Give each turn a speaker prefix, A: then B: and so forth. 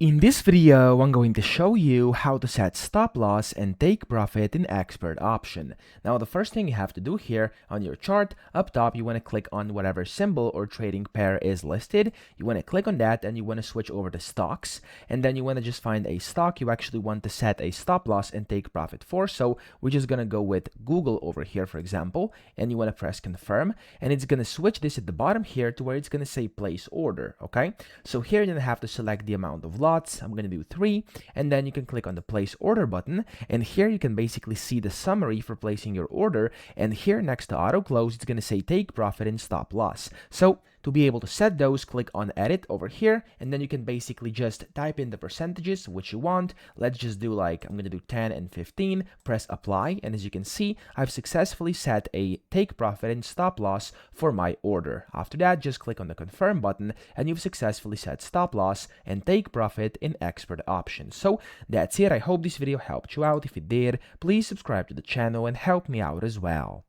A: In this video, I'm going to show you how to set stop loss and take profit in expert option. Now, the first thing you have to do here on your chart, up top, you want to click on whatever symbol or trading pair is listed. You want to click on that and you want to switch over to stocks. And then you want to just find a stock you actually want to set a stop loss and take profit for. So we're just going to go with Google over here, for example, and you want to press confirm. And it's going to switch this at the bottom here to where it's going to say place order. Okay. So here you're going to have to select the amount of lots. I'm going to do 3, and then you can click on the place order button, and here you can basically see the summary for placing your order, and here next to auto close it's going to say take profit and stop loss. So to be able to set those, click on edit over here, and then you can basically just type in the percentages which you want. Let's just do like, I'm going to do 10 and 15, press apply, and as you can see, I've successfully set a take profit and stop loss for my order. After that, just click on the confirm button and you've successfully set stop loss and take profit in expert options. So that's it. I hope this video helped you out. If it did, please subscribe to the channel and help me out as well.